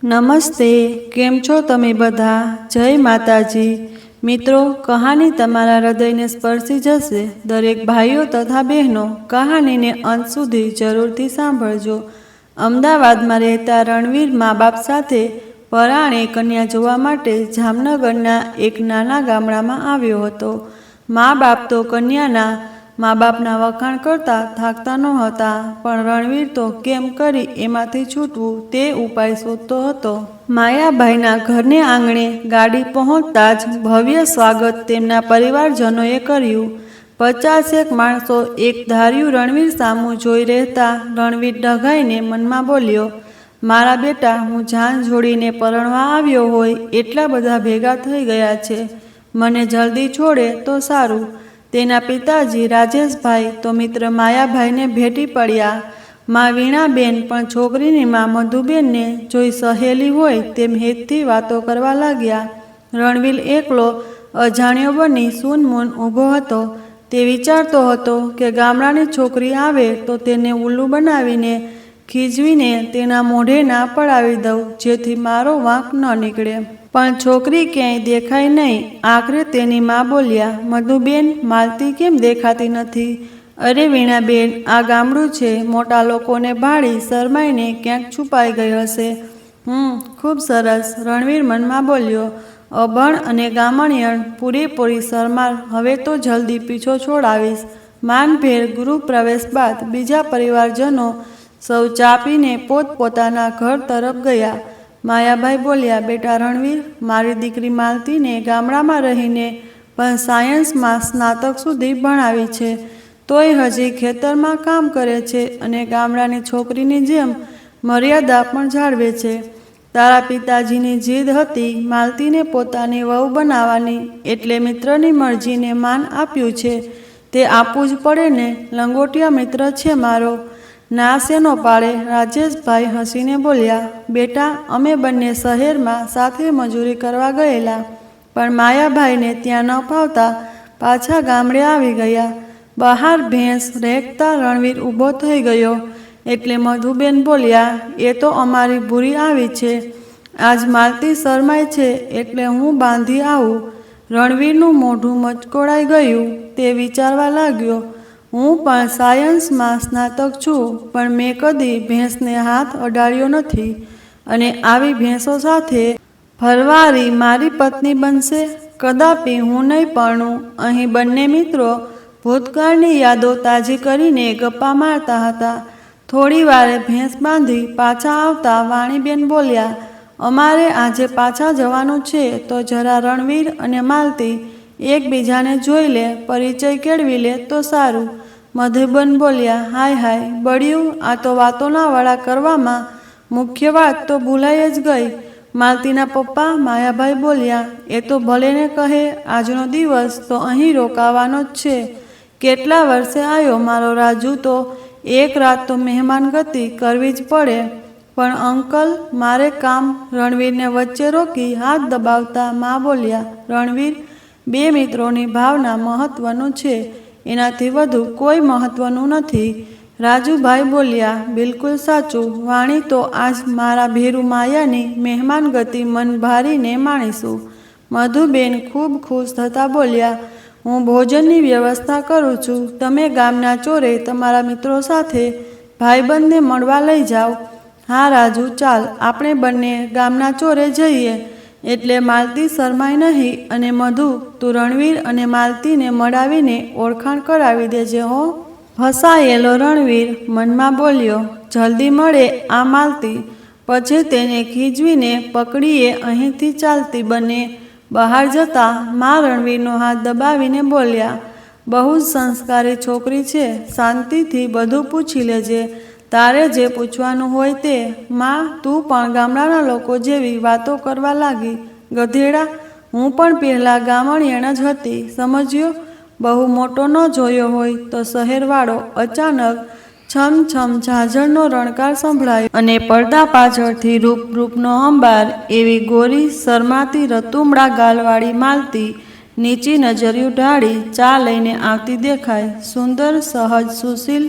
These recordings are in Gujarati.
નમસ્તે, કેમ છો તમે બધા? જય માતાજી। મિત્રો, કહાની તમારા હૃદયને સ્પર્શી જશે। દરેક ભાઈઓ તથા બહેનો કહાનીને અંત સુધી જરૂરથી સાંભળજો। અમદાવાદમાં રહેતા રણવીર મા બાપ સાથે પરાણે કન્યા જોવા માટે જામનગરના એક નાના ગામડામાં આવ્યો હતો। મા બાપ તો કન્યાના મા બાપના વખાણ કરતા થાકતા નહોતા, પણ રણવીર તો કેમ કરી એમાંથી છૂટવું તે ઉપાય શોધતો હતો। માયાભાઈના ઘરને આંગણે ગાડી પહોંચતા જ ભવ્ય સ્વાગત તેમના પરિવારજનોએ કર્યું। 50 માણસો એક ધાર્યું રણવીર સામું જોઈ રહેતા રણવીર ડઘાઈને મનમાં બોલ્યો, મારા બેટા, હું જાન જોડીને પરણવા આવ્યો હોય એટલા બધા ભેગા થઈ ગયા છે, મને જલ્દી છોડે તો સારું। તેના પિતાજી રાજેશભાઈ તો મિત્ર માયાભાઈને ભેટી પડ્યા। માં વીણાબેન પણ છોકરીની માં મધુબેનને જોઈ સહેલી હોય તેમ હેતથી વાતો કરવા લાગ્યા। રણવીર એકલો અજાણ્યો બની સૂનમૂન ઊભો હતો। તે વિચારતો હતો કે ગામડાની છોકરી આવે તો તેને ઉલ્લુ બનાવીને ખીજવીને તેના મોઢે ના પડાવી દઉં, જેથી મારો વાંક ન નીકળે, પણ છોકરી ક્યાંય દેખાય નહીં। આખરે તેની માં બોલ્યા, મધુબેન, માલતી કેમ દેખાતી નથી? અરે વીણાબેન, આ ગામડું છે, મોટા લોકોને ભાળી શરમાઈને ક્યાંક છુપાઈ ગઈ હશે। ખૂબ સરસ, રણવીર મનમાં બોલ્યો। અભણ અને ગામણિયણ પૂરેપૂરી શરમાર, હવે તો જલ્દી પીછો છોડાવીશ। માનભેર ગૃહ પ્રવેશ બાદ બીજા પરિવારજનો સૌ ચા પીને પોતપોતાના ઘર તરફ ગયા। માયાભાઈ બોલ્યા, બેટા રણવીર, મારી દીકરી માલતીને ગામડામાં રહીને પણ સાયન્સમાં સ્નાતક સુધી ભણાવી છે, તોય હજી ખેતરમાં કામ કરે છે અને ગામડાની છોકરીની જેમ મર્યાદા પણ જાળવે છે। તારા પિતાજીની જીદ હતી માલતીને પોતાની વહુ બનાવવાની, એટલે મિત્રની મરજીને માન આપ્યું છે, તે આપવું જ પડે ને, લંગોટિયા મિત્ર છે મારો। ના શેનો પાડે? રાજેશભાઈ હસીને બોલ્યા, બેટા, અમે બંને શહેરમાં સાથે મજૂરી કરવા ગયેલા, પણ માયાભાઈને ત્યાં ન ફાવતા પાછા ગામડે આવી ગયા। બહાર ભેંસ રેંકતા રણવીર ઊભો થઈ ગયો, એટલે મધુબેન બોલ્યા, એ તો અમારી ભૂરી આવી છે, આજ માલતી શરમાય છે એટલે હું બાંધી આવું। રણવીરનું મોઢું મચકોડાઈ ગયું। તે વિચારવા લાગ્યો, હું પણ સાયન્સમાં સ્નાતક છું, પણ મેં કદી ભેંસને હાથ અડાડ્યો નથી, અને આવી ભેંસો સાથે ફરવારી મારી પત્ની બનશે? કદાપી હું નહીં પરણું। અહીં બંને મિત્રો ભૂતકાળની યાદો તાજી કરીને ગપ્પા મારતા હતા। થોડી વારે ભેંસ બાંધી પાછા આવતા વાણીબેન બોલ્યા, અમારે આજે પાછા જવાનું છે, તો જરા રણવીર અને માલતી એકબીજાને જોઈ લે, પરિચય કેળવી લે તો સારું। મધુબેન બોલ્યા, હાય હાય બળ્યું, આ તો વાતોના વાળા કરવામાં મુખ્ય વાત તો ભૂલાઈ જ ગઈ। માલતીના પપ્પા માયાભાઈ બોલ્યા, એ તો ભલે ને કહે, આજનો દિવસ તો અહીં રોકાવાનો જ છે। કેટલા વર્ષે આવ્યો મારો રાજુ, તો એક રાત તો મહેમાન ગતિ કરવી જ પડે। પણ અંકલ, મારે કામ। રણવીરને વચ્ચે રોકી હાથ દબાવતા માં બોલ્યા, રણવીર, બે મિત્રોની ભાવના મહત્વનું છે, એનાથી વધુ કોઈ મહત્વનું નથી। રાજુભાઈ બોલ્યા, બિલકુલ સાચું વાણી, તો આજ મારા ભેરુ માયાની મહેમાન ગતિ મન ભારીને માણીશું। મધુબેન ખૂબ ખુશ થતા બોલ્યા, હું ભોજનની વ્યવસ્થા કરું છું, તમે ગામના ચોરે તમારા મિત્રો સાથે ભાઈબંધને મળવા લઈ જાઓ। હા રાજુ, ચાલ આપણે બંને ગામના ચોરે જઈએ, એટલે માલતી શરમાય નહીં, અને મધુ, તું રણવીર અને માલતીને મળાવીને ઓળખાણ કરાવી દેજે હો। ફસાયેલો રણવીર મનમાં બોલ્યો, જલ્દી મળે આ માલતી, પછી તેને ખીજવીને પકડીએ અહીંથી ચાલતી બને। બહાર જતા માં રણવીરનો હાથ દબાવીને બોલ્યા, બહુ જ સંસ્કારી છોકરી છે, શાંતિથી બધું પૂછી લેજે, તારે જે પૂછવાનું હોય તે। માં, તું પણ ગામડાના લોકો જેવી વાતો કરવા લાગી, ગધેડા, હું પણ પહેલાં ગામણિયણ જ હતી, સમજ્યો? બહુ મોટો ન જોયો હોય તો શહેરવાળો। અચાનક છમ છમ ઝાઝરનો રણકાર સંભળાયો, અને પડદા પાછળથી રૂપનો અંબાર એવી ગોરી શરમાતી રતુમડા ગાલવાળી માલતી નીચી નજર્યું ઢાળી ચા લઈને આવતી દેખાય। સુંદર, સહજ, સુશીલ,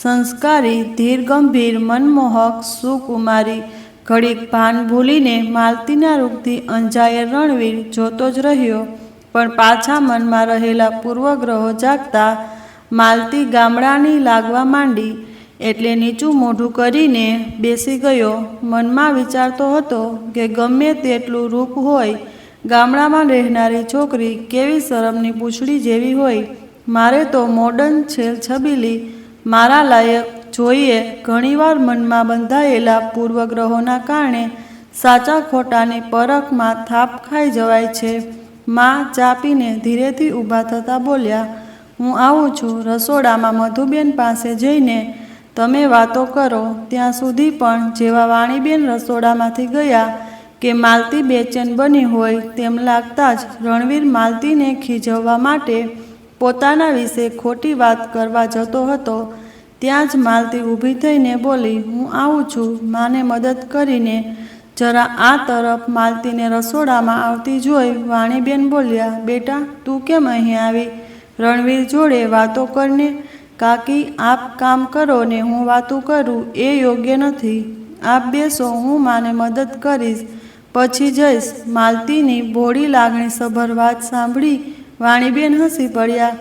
સંસ્કારી, ધીર ગંભીર, મનમોહક, સુકુમારી, ઘડીક ભાન ભૂલીને માલતીના રૂપથી અંજાયેલ રણવીર જોતો જ રહ્યો, પણ પાછા મનમાં રહેલા પૂર્વગ્રહો જાગતા માલતી ગામડાની લાગવા માંડી, એટલે નીચું મોઢું કરીને બેસી ગયો. મનમાં વિચારતો હતો કે ગમે તેટલું રૂપ હોય, ગામડામાં રહેનારી છોકરી કેવી શરમની પૂંછડી જેવી હોય. મારે તો મોડર્ન છેલછબીલી મારા લાયક જોઈએ. ઘણીવાર મનમાં બંધાયેલા પૂર્વગ્રહોના કારણે સાચા ખોટાની પરખમાં થાપ ખાઈ જવાય છે. માં ચા પીને ધીરેથી ઊભા થતાં બોલ્યા, હું આવું છું. રસોડામાં મધુબેન પાસે જઈને તમે વાતો કરો. ત્યાં સુધી પણ જેવા વાણીબેન રસોડામાંથી ગયા કે માલતી બેચેન બની હોય તેમ લાગતા જ રણવીર માલતીને ખીજવવા માટે પોતાના વિશે ખોટી વાત કરવા જતો હતો. ત્યાં જ માલતી ઊભી થઈને બોલી, હું આવું છું. માને મદદ કરીને જરા આ તરફ. માલતીને રસોડામાં આવતી જોઈ વાણીબેન બોલ્યા, બેટા તું કેમ અહીં આવી? રણવીર જોડે વાતો કરને. કાકી આપ કામ કરો ને હું વાતું કરું એ યોગ્ય નથી. આપ બેસો, હું માને મદદ કરીશ, પછી જઈશ. માલતીની ભોળી લાગણીસભર વાત સાંભળી વાણીબેન હસી પડ્યા.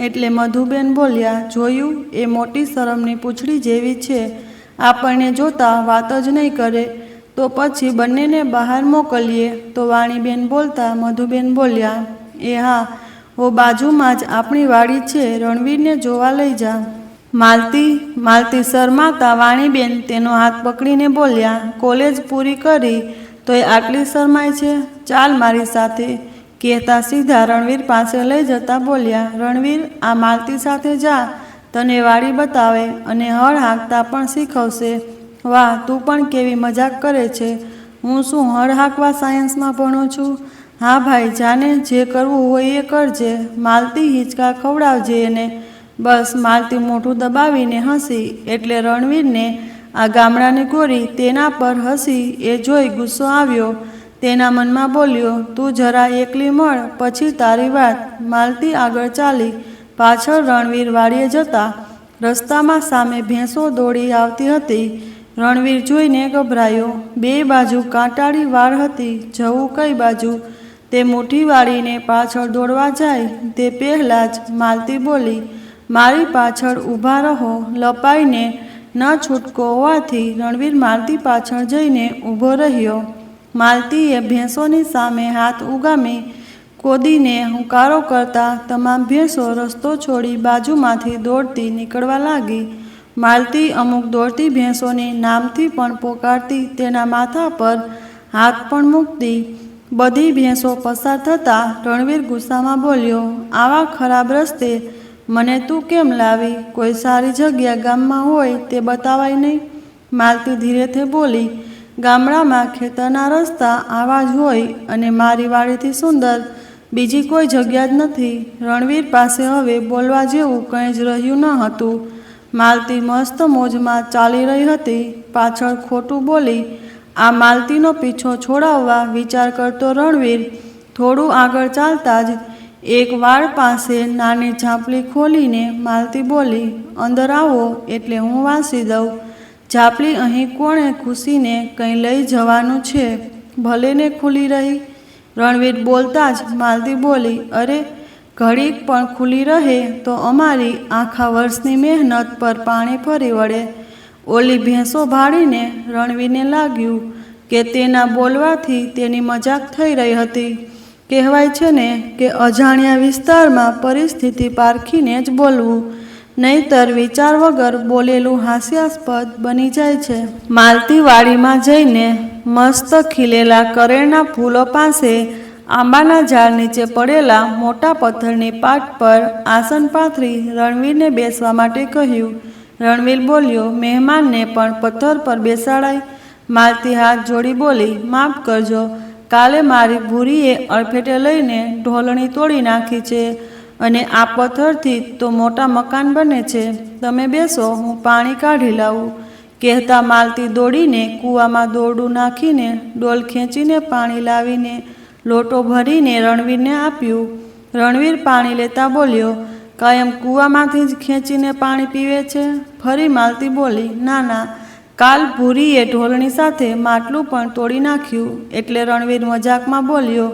એટલે મધુબેન બોલ્યા, જોયું, એ મોટી શરમની પૂંછડી જેવી છે. આપણને જોતા વાત જ નહીં કરે તો પછી બંનેને બહાર મોકલીએ. તો વાણીબેન બોલતા મધુબેન બોલ્યા, એ હા હો, બાજુમાં જ આપણી વાડી છે. રણવીરને જોવા લઈ જા. માલતી શરમાતા વાણીબેન તેનો હાથ પકડીને બોલ્યા, કોલેજ પૂરી કરી તોય આટલી શરમાય છે? ચાલ મારી સાથે, કહેતા સીધા રણવીર પાસે લઈ જતા બોલ્યા, રણવીર આ માલતી સાથે જા, તને વાડી બતાવે અને હળ હાંકતા પણ શીખવશે. વાહ, તું પણ કેવી મજાક કરે છે. હું શું હળ હાંકવા સાયન્સમાં ભણું છું? હા ભાઈ, જાને, જે કરવું હોય એ કરજે. માલતી હિંચકા ખવડાવજે એને. બસ. માલતી મોઢું દબાવીને હસી. એટલે રણવીરને આ ગામડાની ગોરી તેના પર હસી એ જોઈ ગુસ્સો આવ્યો. તેના મનમાં બોલ્યો, તું જરા એકલી મળ, પછી તારી વાત. માલતી આગળ ચાલી. પાછળ રણવીર વાડીએ જતા રસ્તામાં સામે ભેંસો દોડી આવતી હતી. રણવીર જોઈને ગભરાયો. બે બાજુ કાંટાળી વાડ હતી. જવું કઈ બાજુ? તે મુઠ્ઠી વાળીને પાછળ દોડવા જાય તે પહેલાં જ માલતી બોલી, મારી પાછળ ઊભા રહો. લપાઈને ન છૂટકો હોવાથી રણવીર માલતી પાછળ જઈને ઊભો રહ્યો. માલતીએ ભેંસોની સામે હાથ ઉગામી કોદીને હુંકારો કરતા તમામ ભેંસો રસ્તો છોડી બાજુમાંથી દોડતી નીકળવા લાગી. માલતી અમુક દોડતી ભેંસોને નામથી પણ પોકારતી, તેના માથા પર હાથ પણ મૂકતી. બધી ભેંસો પસાર થતાં રણવીર ગુસ્સામાં બોલ્યો, આવા ખરાબ રસ્તે મને તું કેમ લાવી? કોઈ સારી જગ્યા ગામમાં હોય તે બતાવાય નહીં? માલતી ધીરેથી બોલી, ગામડામાં ખેતરના રસ્તા આવા જ હોય અને મારી વાડીથી સુંદર બીજી કોઈ જગ્યા જ નથી. રણવીર પાસે હવે બોલવા જેવું કંઈ જ રહ્યું ન હતું. માલતી મસ્ત મોજમાં ચાલી રહી હતી. પાછળ ખોટું બોલી આ માલતીનો પીછો છોડાવવા વિચાર કરતો રણવીર થોડું આગળ ચાલતા જ એક વાડ પાસે નાની ઝાંપલી ખોલીને માલતી બોલી, અંદર આવો એટલે હું વાંસી દઉં. ઝાંપલી અહીં કોણે ઘૂસીને કંઈ લઈ જવાનું છે? ભલેને ખુલ્લી રહી. રણવીર બોલતા જ માલતી બોલી, અરે ઘડીક પણ ખુલ્લી રહે તો અમારી આખા વર્ષની મહેનત પર પાણી ફરી વળે. ઓલી ભેંસો ભાળીને રણવીરને લાગ્યું કે તેના બોલવાથી તેની મજાક થઈ રહી હતી. કહેવાય છે ને કે અજાણ્યા વિસ્તારમાં પરિસ્થિતિ પારખીને જ બોલવું, નહીંતર વિચાર વગર બોલેલું હાસ્યાસ્પદ બની જાય છે. માલતી વાડીમાં જઈને મસ્ત ખીલેલા કરેણના ફૂલો પાસે આંબાના ઝાડ નીચે પડેલા મોટા પથ્થરની પાટ પર આસન પાથરી રણવીરને બેસવા માટે કહ્યું. રણવીર બોલ્યો, મહેમાનને પણ પથ્થર પર બેસાડાય? માલતી હાથ જોડી બોલી, માફ કરજો, કાલે મારી ભૂરીએ અડફેટે લઈને ઢોલણી તોડી નાખી છે અને આ પથ્થરથી તો મોટા મકાન બને છે. તમે બેસો, હું પાણી કાઢી લાવું. કહેતા માલતી દોડીને કૂવામાં દોરડું નાખીને ડોલ ખેંચીને પાણી લાવીને લોટો ભરીને રણવીરને આપ્યું. રણવીર પાણી લેતા બોલ્યો, કાયમ કૂવામાંથી જ ખેંચીને પાણી પીવે છે? ફરી માલતી બોલી, ના ના, કાલ ભૂરીએ ઢોલણી સાથે માટલું પણ તોડી નાખ્યું. એટલે રણવીર મજાકમાં બોલ્યો,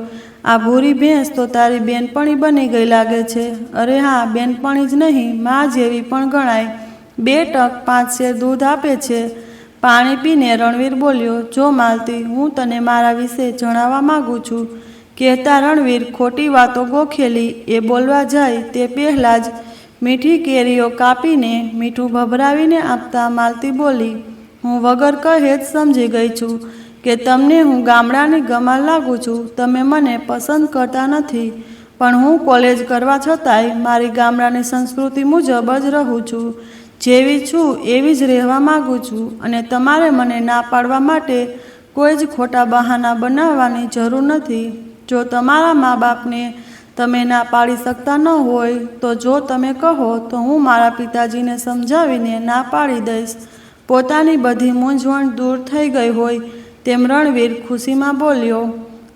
આ ભૂરી ભેંસ તો તારી બેનપણી બની ગઈ લાગે છે. અરે હા, બેનપણી જ નહીં, માં જેવી પણ ગણાય. 2 ટક 5 શેર દૂધ આપે છે. પાણી પીને રણવીર બોલ્યો, જો માલતી, હું તને મારા વિશે જણાવવા માગું છું. કહેતા રણવીર ખોટી વાતો ગોખેલી એ બોલવા જાય તે પહેલાં જ મીઠી કેરીઓ કાપીને મીઠું ભભરાવીને આપતા માલતી બોલી, હું વગર કહે જ સમજી ગઈ છું કે તમને હું ગામડાની ગમાલ લાગુ છું. તમે મને પસંદ કરતા નથી, પણ હું કોલેજ કરવા છતાંય મારી ગામડાની સંસ્કૃતિ મુજબ જ રહું છું. જેવી છું એવી જ રહેવા માગું છું અને તમારે મને ના પાડવા માટે કોઈ જ ખોટા બહાના બનાવવાની જરૂર નથી. જો તમારા મા બાપને તમે ના પાડી શકતા ન હોય તો જો તમે કહો તો હું મારા પિતાજીને સમજાવીને ના પાડી દઈશ. પોતાની બધી મૂંઝવણ દૂર થઈ ગઈ હોય તેમ રણવીર ખુશીમાં બોલ્યો,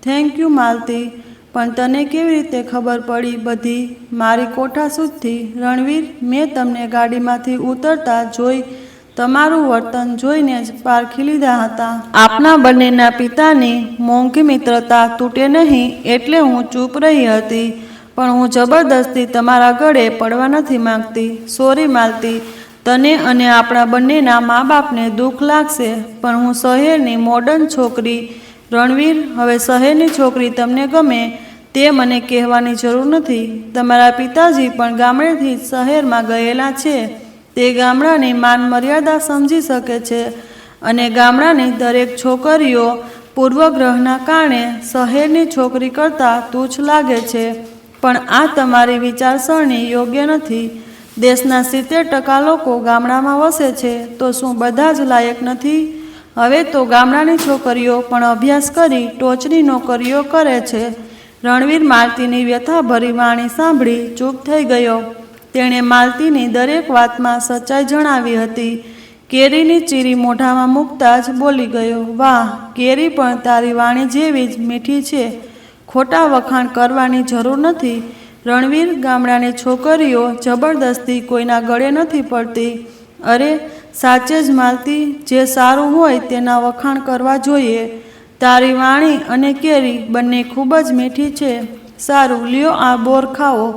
થેન્ક યુ માલતી, પણ તને કેવી રીતે ખબર પડી બધી મારી કોઠાસૂઝથી? રણવીર, મેં તમને ગાડીમાંથી ઉતરતા જોઈ તમારું વર્તન જોઈને જ પારખી લીધા હતા. આપના બંનેના પિતાની મોંઘી મિત્રતા તૂટે નહીં એટલે હું ચૂપ રહી હતી, પણ હું જબરદસ્તી તમારા ગળે પડવા નથી માંગતી. સોરી માલતી, તને અને આપણા બંનેના મા બાપને દુઃખ લાગશે, પણ હું શહેરની મોડર્ન છોકરી. રણવીર, હવે શહેરની છોકરી તમને ગમે તે મને કહેવાની જરૂર નથી. તમારા પિતાજી પણ ગામડેથી શહેરમાં ગયેલા છે. તે ગામડાની માન મર્યાદા સમજી શકે છે અને ગામડાની દરેક છોકરીઓ પૂર્વગ્રહના કારણે શહેરની છોકરી કરતાં તુચ્છ લાગે છે. પણ આ તમારી વિચારસરણી યોગ્ય નથી. દેશના 70% લોકો ગામડામાં વસે છે, તો શું બધા જ લાયક નથી? હવે તો ગામડાની છોકરીઓ પણ અભ્યાસ કરી ટોચની નોકરીઓ કરે છે. રણવીર માલતીની વ્યથાભરી વાણી સાંભળી ચૂપ થઈ ગયો. તેણે માલતીની દરેક વાતમાં સચ્ચાઈ જણાવી હતી. કેરીની ચીરી મોઢામાં મૂકતા જ બોલી ગયો, વાહ, કેરી પણ તારી વાણી જેવી જ મીઠી છે. ખોટા વખાણ કરવાની જરૂર નથી. રણવીર, ગામડાની છોકરીઓ જબરદસ્તી કોઈના ગળે નથી પડતી. અરે સાચે જ માલતી, જે સારું હોય તેના વખાણ કરવા જોઈએ. તારી વાણી અને કેરી બંને ખૂબ જ મીઠી છે. સારું, લ્યો આ બોર ખાઓ.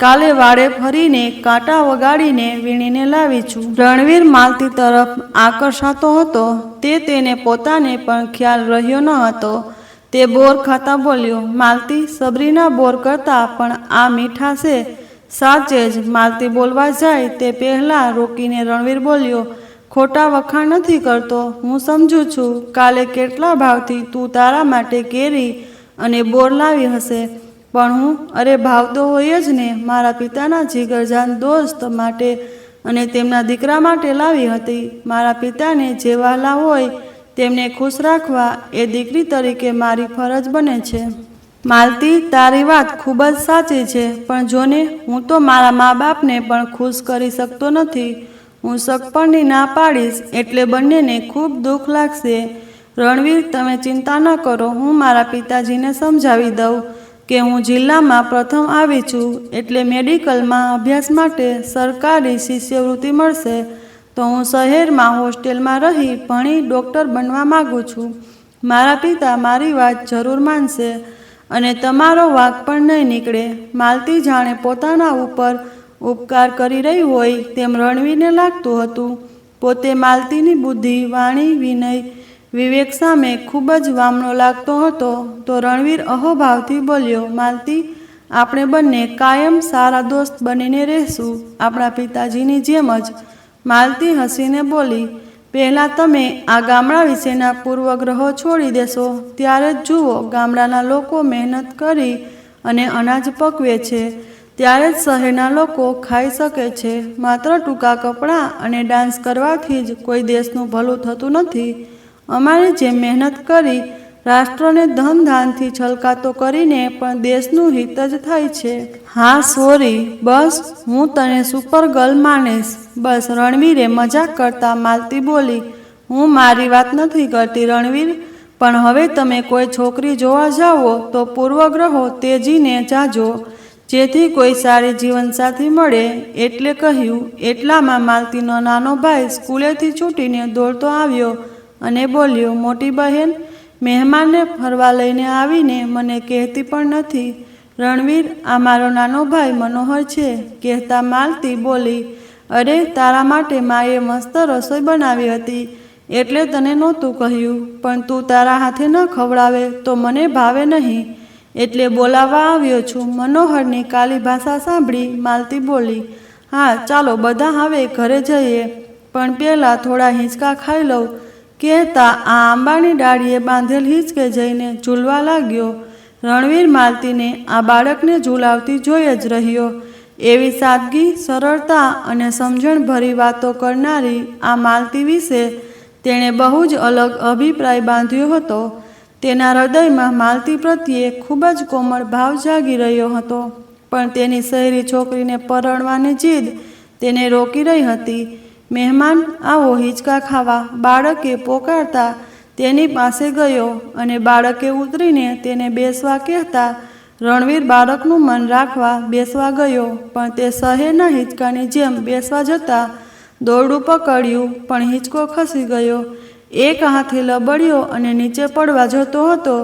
કાલે વાડે ફરીને કાંટા વગાડીને વીણીને લાવી છું. રણવીર માલતી તરફ આકર્ષાતો હતો તે તેને પોતાને પણ ખ્યાલ રહ્યો ન હતો. તે બોર ખાતા બોલ્યો, માલતી, સબરીના બોર કરતાં પણ આ મીઠા છે. સાચે જ? માલતી બોલવા જાય તે પહેલાં રોકીને રણવીર બોલ્યો, ખોટા વખાણ નથી કરતો. હું સમજું છું કાલે કેટલા ભાવથી તું તારા માટે કેરી અને બોર લાવી હશે, પણ હું, અરે ભાવ તો હોય જ ને, મારા પિતાના જીગરજાન દોસ્ત માટે અને તેમના દીકરા માટે લાવી હતી. મારા પિતાને જે વહાલા હોય તેમને ખુશ રાખવા એ દીકરી તરીકે મારી ફરજ બને છે. માલતી, તારી વાત ખૂબ જ સાચી છે, પણ જોને, હું તો મારા મા બાપને પણ ખુશ કરી શકતો નથી. હું સગપણની ના પાડીશ એટલે બંનેને ખૂબ દુઃખ લાગશે. રણવીર, તમે ચિંતા ન કરો, હું મારા પિતાજીને સમજાવી દઉં કે હું જિલ્લામાં પ્રથમ આવી છું એટલે મેડિકલમાં અભ્યાસ માટે સરકારી શિષ્યવૃત્તિ મળશે, તો હું શહેરમાં હોસ્ટેલમાં રહી ભણી ડૉક્ટર બનવા માગું છું. મારા પિતા મારી વાત જરૂર માનશે અને તમારો વાંક પણ નહીં નીકળે. માલતી જાણે પોતાના ઉપર ઉપકાર કરી રહી હોય તેમ રણવીરને લાગતું હતું. પોતે માલતીની બુદ્ધિ, વાણી, વિનય, વિવેક સામે ખૂબ જ વામનો લાગતો હતો, તો રણવીર અહોભાવથી બોલ્યો, માલતી, આપણે બંને કાયમ સારા દોસ્ત બનીને રહેશું, આપણા પિતાજીની જેમ જ. માલતી હસીને બોલી, પહેલાં તમે આ ગામડા વિશેના પૂર્વગ્રહો છોડી દેશો ત્યારે જ જુઓ, ગામડાના લોકો મહેનત કરી અને અનાજ પકવે છે ત્યારે જ શહેરના લોકો ખાઈ શકે છે. માત્ર ટૂંકા કપડાં અને ડાન્સ કરવાથી જ કોઈ દેશનું ભલું થતું નથી. અમારી જેમ મહેનત કરી રાષ્ટ્રને ધનધાનથી છલકાતો કરીને પણ દેશનું હિત જ થાય છે. હા, સોરી, બસ હું તને સુપર ગર્લ માનીશ. બસ. રણવીરે મજાક કરતા માલતી બોલી, હું મારી વાત નથી કરતી રણવીર, પણ હવે તમે કોઈ છોકરી જોવા જાઓ તો પૂર્વગ્રહો તેજીને જાજો. જેથી કોઈ સારી જીવનસાથી મળે. એટલે કહ્યું. એટલામાં માલતીનો નાનો ભાઈ સ્કૂલેથી છૂટીને દોડતો આવ્યો અને બોલ્યો, મોટી બહેન, મહેમાનને ફરવા લઈને આવીને મને કહેતી પણ નથી. રણવીર, આ મારો નાનો ભાઈ મનોહર છે. કહેતા માલતી બોલી, અરે, તારા માટે માએ મસ્ત રસોઈ બનાવી હતી એટલે તને નહોતું કહ્યું, પણ તું તારા હાથે ન ખવડાવે તો મને ભાવે નહીં એટલે બોલાવવા આવ્યો છું. મનોહરની કાલી ભાષા સાંભળી માલતી બોલી, હા, ચાલો બધા હવે ઘરે જઈએ, પણ પહેલાં થોડા હિંચકા ખાઈ લઉં. કહેતા આ આંબાની ડાળીએ બાંધેલ હિંચકે જઈને ઝૂલવા લાગ્યો. રણવીર માલતીને આ બાળકને ઝૂલાવતી જોઈ જ રહ્યો. એવી સાદગી, સરળતા અને સમજણભરી વાતો કરનારી આ માલતી વિશે તેણે બહુ જ અલગ અભિપ્રાય બાંધ્યો હતો. તેના હૃદયમાં માલતી પ્રત્યે ખૂબ જ કોમળ ભાવ જાગી રહ્યો હતો, પણ તેની શહેરી છોકરીને પરણવાની જીદ તેને રોકી રહી હતી. મહેમાન, આવો હિંચકા ખાવા, બાળકે પોકારતા તેની પાસે ગયો અને બાળકે ઉતરીને તેને બેસવા કહેતા રણવીર બાળકનું મન રાખવા બેસવા ગયો, પણ તે શહેરના હિંચકાની જેમ બેસવા જતાં દોરડું પકડ્યું પણ હિંચકો ખસી ગયો. એક હાથે લબડ્યો અને નીચે પડવા જતો હતો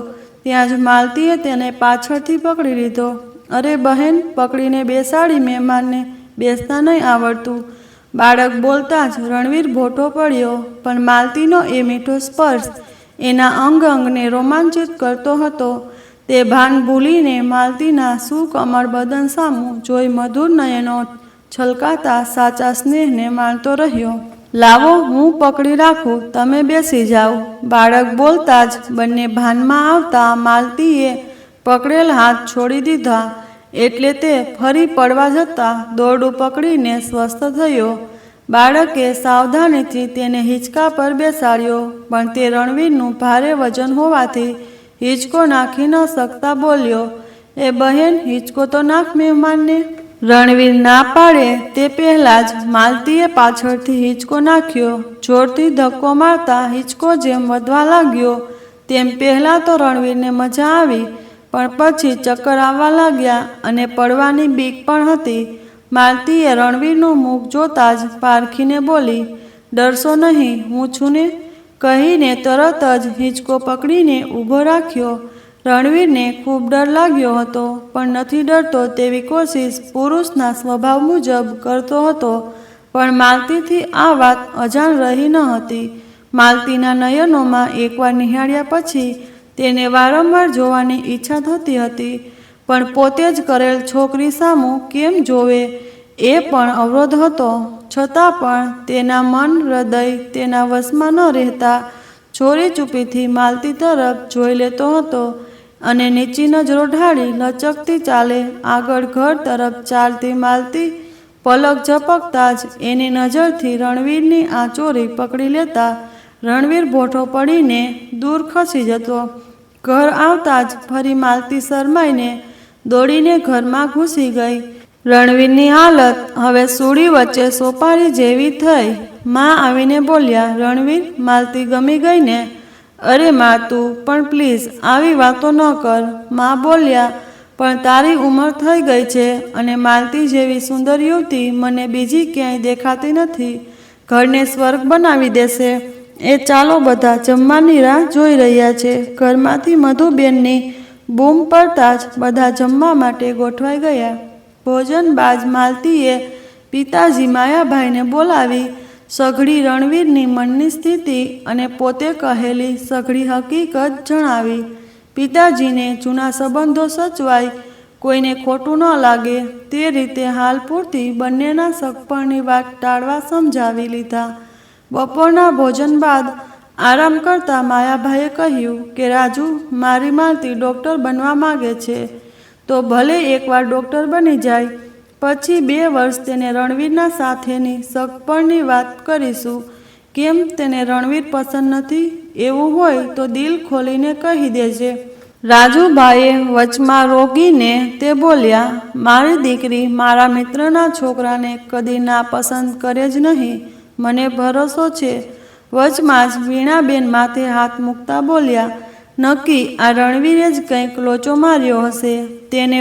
ત્યાં જ માલતીએ તેને પાછળથી પકડી લીધો. અરે બહેન, પકડીને બેસાડી મહેમાનને બેસતા નહીં આવડતું. બાળક બોલતા જ રણવીર ભોટો પડ્યો, પણ માલતીનો એ મીઠો સ્પર્શ એના અંગ અંગને રોમાંચિત કરતો હતો. તે ભાન ભૂલીને માલતીના સુકમળ બદન સામું જોઈ મધુર નયનો છલકાતા સાચા સ્નેહને માણતો રહ્યો. લાવો, હું પકડી રાખું, તમે બેસી જાઓ. બાળક બોલતા જ બંને ભાનમાં આવતા માલતીએ પકડેલ હાથ છોડી દીધા એટલે તે ફરી પડવા જતાં દોરડું પકડીને સ્વસ્થ થયો. બાળકે સાવધાનીથી તેને હિંચકા પર બેસાડ્યો, પણ તે રણવીરનું ભારે વજન હોવાથી હિંચકો નાખી ન શકતા બોલ્યો, એ બહેન, હિંચકો તો નાખ મહેમાનને. રણવીર ના પાડે તે પહેલાં જ માલતીએ પાછળથી હિંચકો નાખ્યો. જોરથી ધક્કો મારતા હિંચકો જેમ વધવા લાગ્યો તેમ પહેલાં તો રણવીરને મજા આવી, પણ પછી ચક્કર આવવા લાગ્યા અને પડવાની બીક પણ હતી. માલતીએ રણવીરનું મુખ જોતાં જ પારખીને બોલી, ડરશો નહીં, હું છું ને, કહીને તરત જ હિંચકો પકડીને ઊભો રાખ્યો. રણવીરને ખૂબ ડર લાગ્યો હતો, પણ નથી ડરતો તેવી કોશિશ પુરુષના સ્વભાવ મુજબ કરતો હતો, પણ માલતીથી આ વાત અજાણ રહી ન હતી. માલતીના નયનોમાં એકવાર નિહાળ્યા પછી તેને વારંવાર જોવાની ઈચ્છા થતી હતી, પણ પોતે જ કરેલ છોકરી સામું કેમ જોવે એ પણ અવરોધ હતો. છતાં પણ તેના મન હૃદય તેના વશમાં ન રહેતા ચોરી ચૂપીથી માલતી તરફ જોઈ લેતો હતો અને નીચી નજરો ઢાળી લચકતી ચાલે આગળ ઘર તરફ ચાલતી માલતી પલક ઝપકતા જ એની નજરથી રણવીરની આ ચોરી પકડી લેતા રણવીર ભોઠો પડીને દૂર ખસી જતો. ઘર આવતા જ ફરી માલતી શરમાઈને દોડીને ઘરમાં ઘૂસી ગઈ. રણવીરની હાલત હવે સૂડી વચ્ચે સોપારી જેવી થઈ. માં આવીને બોલ્યા, રણવીર, માલતી ગમી ગઈ ને? અરે માં, તું પણ પ્લીઝ આવી વાતો ન કર. માં બોલ્યા, પણ તારી ઉંમર થઈ ગઈ છે અને માલતી જેવી સુંદર યુવતી મને બીજી ક્યાંય દેખાતી નથી. ઘરને સ્વર્ગ બનાવી દેશે. એ ચાલો, બધા જમવાની રાહ જોઈ રહ્યા છે. ઘરમાંથી મધુબેનની બૂમ પડતા જ બધા જમવા માટે ગોઠવાઈ ગયા. ભોજન બાદ માલતીએ પિતાજી માયાભાઈને બોલાવી સઘળી રણવીરની મનની સ્થિતિ અને પોતે કહેલી સઘળી હકીકત જણાવી. પિતાજીને જૂના સંબંધો સચવાય, કોઈને ખોટું ન લાગે તે રીતે હાલ પૂરતી બંનેના સગપણની વાત ટાળવા સમજાવી લીધા. બપોરના ભોજન બાદ આરામ કરતા માયાભાઈએ કહ્યું કે રાજુ, મારી માલતી ડૉક્ટર બનવા માગે છે તો ભલે એકવાર ડૉક્ટર બની જાય, પછી 2 વર્ષ તેને રણવીરના સાથેની સગપણની વાત કરીશું. કેમ, તેને રણવીર પસંદ નથી? એવું હોય તો દિલ ખોલીને કહી દેજે. રાજુભાઈએ વચમાં રોકીને તે બોલ્યા, મારી દીકરી મારા મિત્રના છોકરાને કદી ના પસંદ કરે જ નહીં, મને ભરોસો છે. વચમાં જ વીણાબેન માથે હાથ મૂકતા બોલ્યા, નક્કી આ રણવીરે જ કંઈક લોચો માર્યો હશે. તેને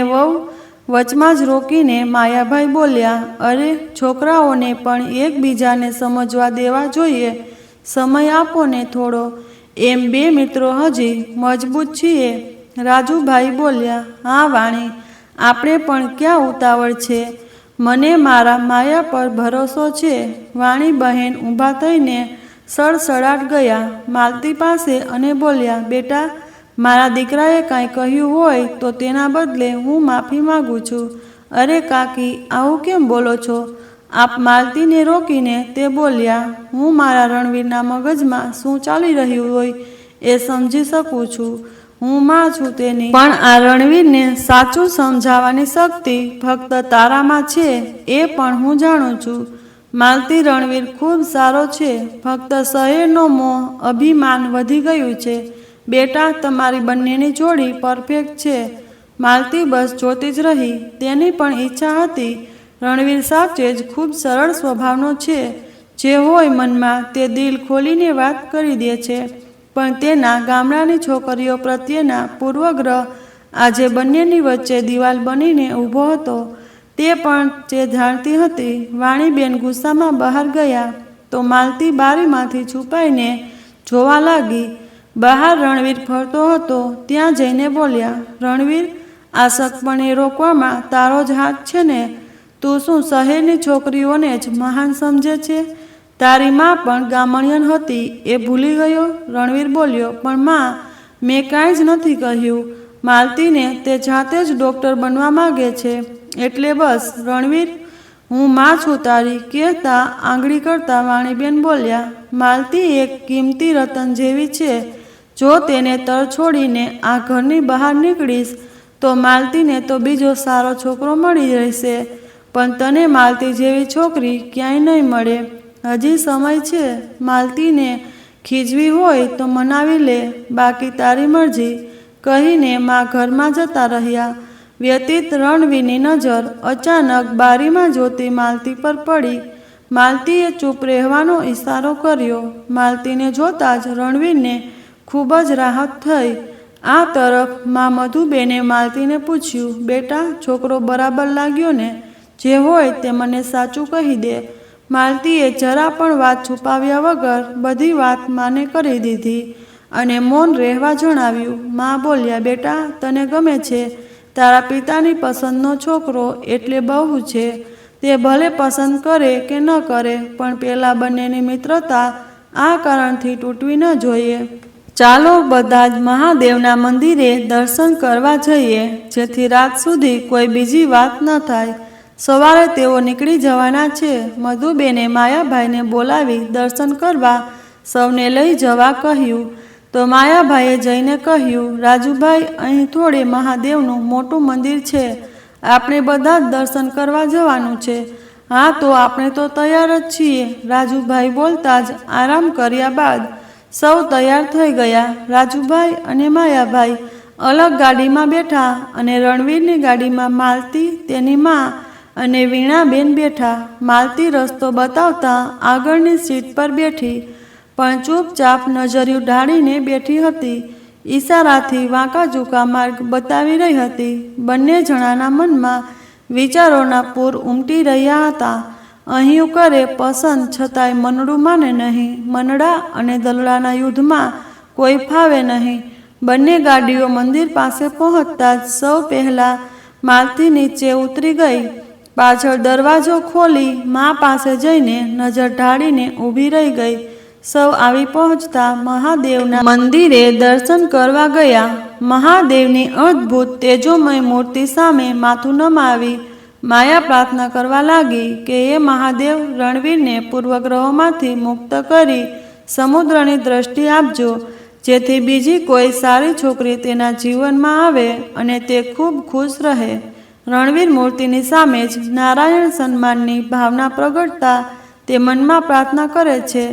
વચમાં જ રોકીને માયાભાઈ બોલ્યા, અરે છોકરાઓને પણ એકબીજાને સમજવા દેવા જોઈએ, સમય આપો ને થોડો. એમ બે મિત્રો હજી મજબૂત છીએ. રાજુભાઈ બોલ્યા, હા વાણી, આપણે પણ ક્યાં ઉતાવળ છે, મને મારા માયા પર ભરોસો છે. વાણી બહેન ઊભા થઈને સડસડાટ ગયા માલતી પાસે અને બોલ્યા, બેટા, મારા દીકરાએ કાંઈ કહ્યું હોય તો તેના બદલે હું માફી માગું છું. અરે કાકી, આવું કેમ બોલો છો? આપ માલતીને રોકીને તે બોલ્યા, હું મારા રણવીરના મગજમાં શું ચાલી રહ્યું હોય એ સમજી શકું છું. હું માં છું તેની, પણ આ રણવીરને સાચું સમજાવવાની શક્તિ ફક્ત તારામાં છે એ પણ હું જાણું છું. માલતી, રણવીર ખૂબ સારો છે, ફક્ત શહેરનો મોહ, અભિમાન વધી ગયું છે. બેટા, તમારી બંનેની જોડી પરફેક્ટ છે. માલતી બસ જોતી જ રહી. તેની પણ ઈચ્છા હતી. રણવીર સાચે જ ખૂબ સરળ સ્વભાવનો છે. જે હોય મનમાં તે દિલ ખોલીને વાત કરી દે છે. પણ તેના ગામડાની છોકરીઓ પ્રત્યેના પૂર્વગ્રહ આજે બંનેની વચ્ચે દિવાલ બનીને ઊભો હતો. તે પણ તે જાણતી હતી. વાણીબેન ગુસ્સામાં બહાર ગયા તો માલતી બારીમાંથી છુપાઈને જોવા લાગી. બહાર રણવીર ફરતો હતો. ત્યાં જઈને બોલ્યા, રણવીર, આ શકપણે રોકવામાં તારો જ હાથ છે ને? તું શું શહેરની છોકરીઓને જ મહાન સમજે છે? તારી માં પણ ગામણિયન હતી એ ભૂલી ગયો? રણવીર બોલ્યો, પણ માં, મેં કાંઈ જ નથી કહ્યું. માલતીને તે જાતે જ ડૉક્ટર બનવા માગે છે એટલે બસ. રણવીર, હું માં છું તારી, કહેતા આંગળી કરતા વાણીબેન બોલ્યા, માલતી એક કિંમતી રતન જેવી છે. જો તેને તરછોડીને આ ઘરની બહાર નીકળીશ તો માલતીને તો બીજો સારો છોકરો મળી રહેશે, પણ તને માલતી જેવી છોકરી ક્યાંય નહીં મળે. હજી સમય છે. માલતીને ખીજવી હોય તો મનાવી લે, બાકી તારી મરજી, કહીને માં ઘરમાં જતા રહ્યા. વ્યતીત રણવીરની નજર અચાનક બારીમાં જોતી માલતી પર પડી. માલતીએ ચૂપ રહેવાનો ઈશારો કર્યો. માલતીને જોતા જ રણવીરને ખૂબ જ રાહત થઈ. આ તરફ માં મધુબેને માલતીને પૂછ્યું, બેટા, છોકરો બરાબર લાગ્યો ને? જે હોય તે મને સાચું કહી દે. માલતીએ જરા પણ વાત છુપાવ્યા વગર બધી વાત માને કરી દીધી અને મૌન રહેવા જણાવ્યું. માં બોલ્યા, બેટા, તને ગમે છે. તારા પિતાની પસંદનો છોકરો એટલે બહુ છે. તે ભલે પસંદ કરે કે ન કરે, પણ પેલા બંનેની મિત્રતા આ કારણથી તૂટવી ન જોઈએ. ચાલો બધા જ મહાદેવના મંદિરે દર્શન કરવા જઈએ, જેથી રાત સુધી કોઈ બીજી વાત ન થાય. સવારે તેઓ નીકળી જવાના છે. મધુબેને માયાભાઈને બોલાવી દર્શન કરવા સૌને લઈ જવા કહ્યું. તો માયાભાઈએ જઈને કહ્યું, રાજુભાઈ, અહીં થોડે મહાદેવનું મોટું મંદિર છે. આપણે બધા જ દર્શન કરવા જવાનું છે. હા, તો આપણે તો તૈયાર જ છીએ. રાજુભાઈ બોલતા જ આરામ કર્યા બાદ સૌ તૈયાર થઈ ગયા. રાજુભાઈ અને માયાભાઈ અલગ ગાડીમાં બેઠા અને રણવીરની ગાડીમાં માલતી, તેની માં અને વીણાબેન બેઠા. માલતી રસ્તો બતાવતા આગળની સીટ પર બેઠી, પણ ચૂપચાપ નજરિયું ઢાળીને બેઠી હતી. ઈશારાથી વાંકા ચૂકા માર્ગ બતાવી રહી હતી. બંને જણાના મનમાં વિચારોના પૂર ઉમટી રહ્યા હતા. અહીં કરે પસંદ, છતાંય મનડું માને નહીં. મનડા અને દલડાના યુદ્ધમાં કોઈ ફાવે નહીં. બંને ગાડીઓ મંદિર પાસે પહોંચતા જ સૌ પહેલાં માલતી નીચે ઉતરી ગઈ. પાછળ દરવાજો ખોલી મા પાસે જઈને નજર ઢાળીને ઊભી રહી ગઈ. સૌ આવી પહોંચતા મહાદેવના મંદિરે દર્શન કરવા ગયા. મહાદેવની અદ્ભુત તેજોમય મૂર્તિ સામે માથું નમાવી માયા પ્રાર્થના કરવા લાગી કે એ મહાદેવ, રણવીરને પૂર્વગ્રહોમાંથી મુક્ત કરી સમુદ્રની દ્રષ્ટિ આપજો, જેથી બીજી કોઈ સારી છોકરી તેના જીવનમાં આવે અને તે ખૂબ ખુશ રહે. રણવીર મૂર્તિની સામે જ નારાયણ સન્માનની ભાવના પ્રગટતા તે મનમાં પ્રાર્થના કરે છે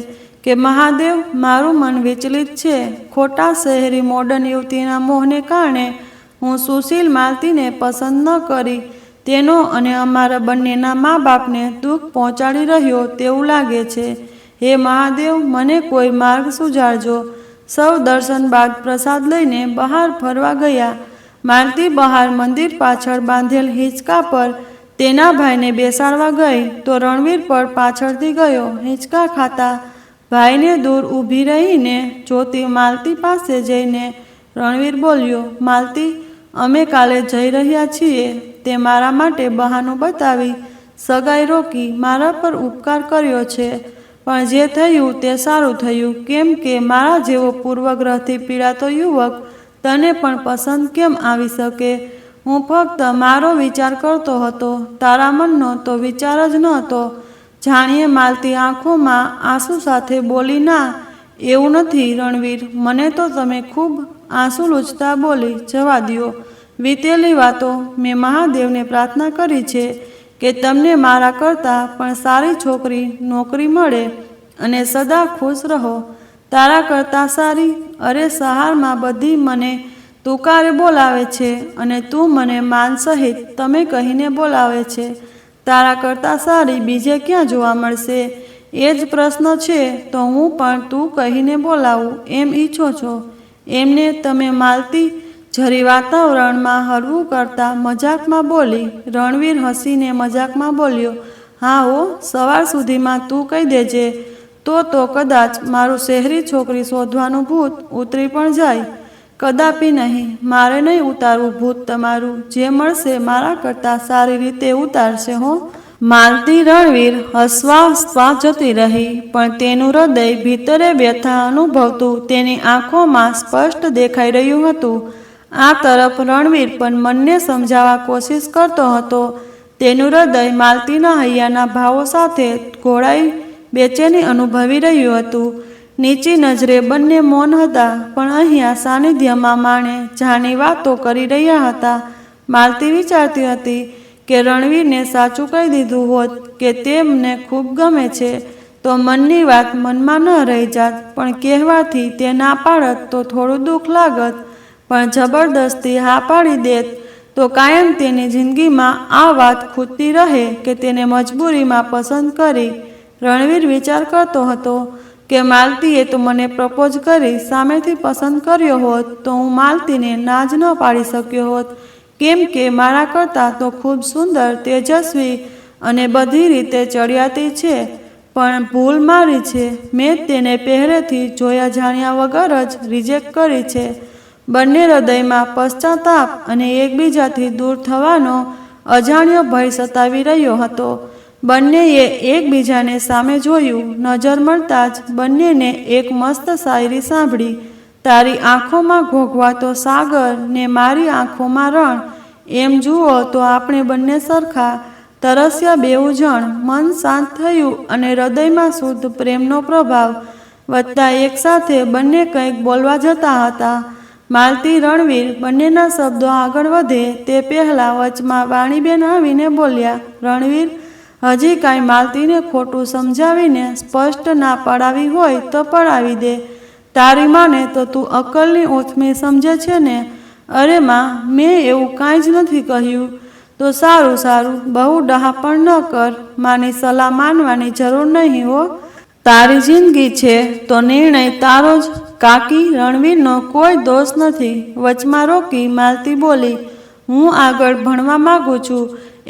કે મહાદેવ, મારું મન વિચલિત છે. ખોટા શહેરી મોડર્ન યુવતીના મોહને કારણે હું સુશીલ માલતીને પસંદ ન કરી તેનો અને અમારા બંનેના મા બાપને દુઃખ પહોંચાડી રહ્યો તેવું લાગે છે. હે મહાદેવ, મને કોઈ માર્ગ સુજાડજો. સૌ દર્શન બાદ પ્રસાદ લઈને બહાર ફરવા ગયા. માલતી બહાર મંદિર પાછળ બાંધેલ હિંચકા પર તેના ભાઈને બેસાડવા ગઈ તો રણવીર પણ પાછળથી ગયો. હિંચકા ખાતા ભાઈને દૂર ઊભી રહીને જોતી માલતી પાસે જઈને રણવીર બોલ્યો, માલતી, અમે કાલે જઈ રહ્યા છીએ. તે મારા માટે બહાનું બતાવી સગાઈ રોકી મારા પર ઉપકાર કર્યો છે. પણ જે થયું તે સારું થયું, કેમ કે મારા જેવો પૂર્વગ્રહથી પીડાતો યુવક તને પણ પસંદ કેમ આવી શકે? હું ફક્ત મારો વિચાર કરતો હતો, તારા મનનો તો વિચાર જ નહોતો. જાણીએ માલતી આંખોમાં આંસુ સાથે બોલી, ના, એવું નથી રણવીર, મને તો તમે ખૂબ આંસુ લૂછતા બોલી. જવા દ્યો વીતેલી વાતો. મેં મહાદેવને પ્રાર્થના કરી છે કે તમને મારા કરતાં પણ સારી છોકરી નોકરી મળે અને સદા ખુશ રહો. તારા કરતાં સારી? અરે સહારમાં બધી મને તુકારે બોલાવે છે અને તું મને માન સહિત તમે કહીને બોલાવે છે. તારા કરતાં સારી બીજે ક્યાં જોવા મળશે? એ જ પ્રશ્ન છે તો હું પણ તું કહીને બોલાવું એમ ઈચ્છો છો એમને? તમે માલતી જરી વાતાવરણમાં હળવું કરતા મજાકમાં બોલી. રણવીર હસીને મજાકમાં બોલ્યો, હા હો, સવાર સુધીમાં તું કહી દેજે તો કદાચ મારું શહેરી છોકરી શોધવાનું ભૂત ઉતરી પણ જાય. કદાપી નહીં, મારે નહીં ઉતારવું ભૂત તમારું. જે મળશે મારા કરતાં સારી રીતે ઉતારશે હો. માલતી રણવીર હસવા જતી રહી, પણ તેનું હૃદય ભીતરે વ્યથા અનુભવતું તેની આંખોમાં સ્પષ્ટ દેખાઈ રહ્યું હતું. આ તરફ રણવીર પણ મનને સમજાવવા કોશિશ કરતો હતો. તેનું હૃદય માલતીના હૈયાના ભાવો સાથે ઘોળાઈ બેચેની અનુભવી રહ્યું હતું. નીચી નજરે બંને મૌન હતા, પણ અહીંયા સાનિધ્યમાં માણે જાણી વાતો કરી રહ્યા હતા. માલતી વિચારતી હતી કે રણવીરને સાચું કહી દીધું હોત કે તેમને ખૂબ ગમે છે તો મનની વાત મનમાં ન રહી જાત, પણ કહેવાથી તે ના પાડત તો થોડું દુઃખ લાગત, પણ જબરદસ્તી હા પાડી દેત તો કાયમ તેની જિંદગીમાં આ વાત ખૂટતી રહે કે તેને મજબૂરીમાં પસંદ કરી. રણવીર વિચાર કરતો હતો કે માલતીએ તો મને પ્રપોઝ કરી સામેથી પસંદ કર્યો હોત તો હું માલતીને ના જ ન પાડી શક્યો હોત, કેમ કે મારા કરતાં તો ખૂબ સુંદર, તેજસ્વી અને બધી રીતે ચડિયાતી છે. પણ ભૂલ મારી છે, મેં તેને પહેરેથી જોયા જાણ્યા વગર જ રિજેક્ટ કરી છે. બંને હૃદયમાં પશ્ચાતાપ અને એકબીજાથી દૂર થવાનો અજાણ્યો ભય સતાવી રહ્યો હતો. બંનેએ એકબીજાને સામે જોયું. નજર મળતાં જ બંનેને એક મસ્ત શાયરી સાંભળી. તારી આંખોમાં ઘોઘવાતો સાગર ને મારી આંખોમાં રણ, એમ જુઓ તો આપણે બંને સરખા. તરસ્યા બેઉ જણ. મન શાંત થયું અને હૃદયમાં શુદ્ધ પ્રેમનો પ્રભાવ વધતા એકસાથે બંને કંઈક બોલવા જતા હતા. માલતી રણવીર બંનેના શબ્દો આગળ વધે તે પહેલાં વચમાં વાણીબેન આવીને બોલ્યા, રણવીર, હજી કાંઈ માલતીને ખોટું સમજાવીને સ્પષ્ટ ના પડાવી હોય તો પડાવી દે. તારી માને તો તું અક્કલની ઓથમી સમજે છે ને? અરે માં, મેં એવું કાંઈ જ નથી કહ્યું. તો સારું, બહુ ડહાપણ ન કર. માની સલાહ માનવાની જરૂર નહીં હો. તારી જિંદગી છે તો નિર્ણય તારો જ. કાકી, રણવીરનો કોઈ દોષ નથી. વચમાં રોકી માલતી બોલી, હું આગળ ભણવા માગું છું